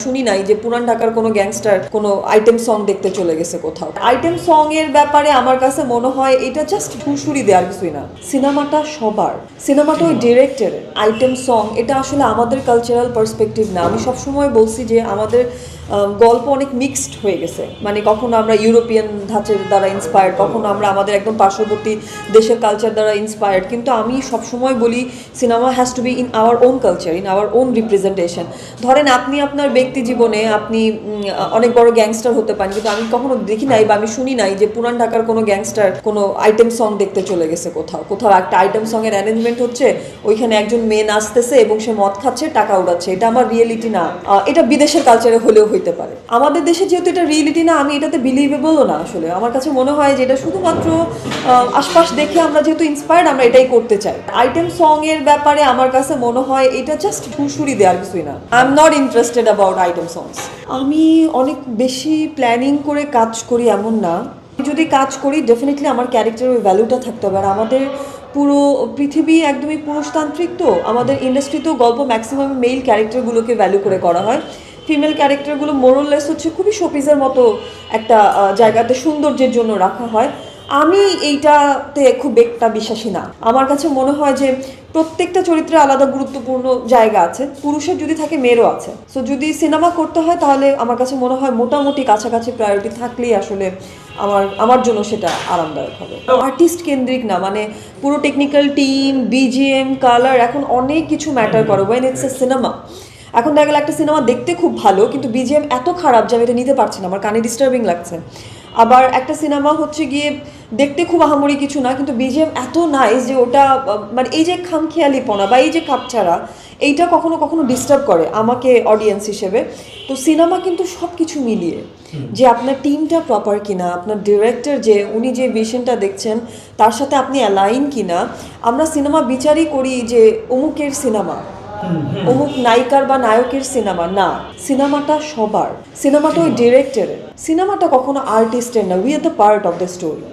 শুনি নাই যে পুরান ঢাকার কোনো গ্যাংস্টার কোনো আইটেম সং দেখতে চলে গেছে কোথাও। আইটেম সং এর ব্যাপারে আমার কাছে মনে হয় এটা জাস্ট ফুরসুরি দেওয়ার কিছুই না। সিনেমাটা সবার, সিনেমাটা ওই ডিরেক্টরের। আইটেম সং এটা আসলে আমাদের কালচারাল পার্সপেক্টিভ না। আমি সবসময় বলছি যে আমাদের গল্প অনেক মিক্সড হয়ে গেছে, মানে কখনো আমরা ইউরোপিয়ান ধাঁচের দ্বারা ইন্সপায়ার্ড, কখনো আমরা আমাদের একদম পার্শ্ববর্তী দেশের কালচার দ্বারা ইন্সপায়ার্ড। কিন্তু আমি সবসময় বলি cinema has to be in our own culture, in our own representation. ধরেন আপনি আপনার ব্যক্তি জীবনে আপনি অনেক বড় গ্যাংস্টার হতে পারেন, কিন্তু আমি কখনো দেখি নাই বা আমি শুনি নাই যে পুরান ঢাকার কোনো গ্যাংস্টার কোনো আইটেম সং দেখতে চলে গেছে কোথাও। কোথাও একটা আইটেম সঙের অ্যারেঞ্জমেন্ট হচ্ছে, ওইখানে একজন মেয়ে নাচতেছে এবং সে মদ খাচ্ছে, টাকা উড়াচ্ছে। এটা আমার রিয়েলিটি না। এটা বিদেশের কালচারে হলেও হইতে পারে, আমাদের দেশে যেহেতু এটা রিয়েলিটি না, আমি এটাতে বিলিভেবলও না। আসলে আমার কাছে মনে হয় যে এটা শুধুমাত্র আশপাশ দেখে আমরা যেহেতু ইন্সপায়ার্ড আমরা এটাই করতে চাই। আইটেম সং এর ব্যাপারে আমার কাছে মনে হয় এটা জাস্ট ফুরসুরি দেওয়ার কিছুই না। I am not interested about item songs. আমি অনেক বেশি প্ল্যানিং করে কাজ করি এমন না। যদি কাজ করি ডেফিনেটলি আমার ক্যারেক্টারের ওই ভ্যালুটা থাকতে হবে। আর আমাদের পুরো পৃথিবী একদমই পুরুষতান্ত্রিক, তো আমাদের ইন্ডাস্ট্রিতেও গল্প ম্যাক্সিমাম মেল ক্যারেক্টারগুলোকে ভ্যালু করে করা হয়। ফিমেল ক্যারেক্টারগুলো মোরললেস হচ্ছে খুবই শোপিসের মতো একটা জায়গাতে সৌন্দর্যের জন্য রাখা হয়। আমি এইটাতে খুব একটা বিশ্বাসী না। আমার কাছে মনে হয় যে প্রত্যেকটা চরিত্রে আলাদা গুরুত্বপূর্ণ জায়গা আছে, পুরুষের যদি থাকে মেয়েরও আছে। সো যদি সিনেমা করতে হয় তাহলে আমার কাছে মনে হয় মোটামুটি কাছাকাছি প্রায়োরিটি থাকলেই আসলে আমার জন্য সেটা আরামদায়ক হবে। আর্টিস্ট কেন্দ্রিক না, মানে পুরো টেকনিক্যাল টিম, বিজিএম, কালার, এখন অনেক কিছু ম্যাটার করে ওয়েন ইটস এ সিনেমা। এখন দেখা গেল একটা সিনেমা দেখতে খুব ভালো কিন্তু বিজিএম এত খারাপ যে আমি এটা নিতে পারছি না, আমার কানে ডিস্টার্বিং লাগছে। আবার একটা সিনেমা হচ্ছে গিয়ে দেখতে খুব আহামরি কিছু না কিন্তু বিজিএম এত নাইস যে ওটা মানে এই যে খামখেয়ালিপনা বা এই যে কাপছাড়া, এইটা কখনো কখনো ডিস্টার্ব করে আমাকে অডিয়েন্স হিসেবে। তো সিনেমা কিন্তু সব কিছু মিলিয়ে, যে আপনার টিমটা প্রপার কিনা, আপনার ডিরেক্টর যে উনি যে ভিশনটা দেখছেন তার সাথে আপনি অ্যালাইন কিনা। আমরা সিনেমা বিচারই করি যে অমুকের সিনেমা, অমুক নায়িকার বা নায়কের সিনেমা না। সিনেমাটা সবার, সিনেমাটা ওই ডিরেক্টরের। সিনেমাটা কখনো আর্টিস্টের না। We are the part of the story.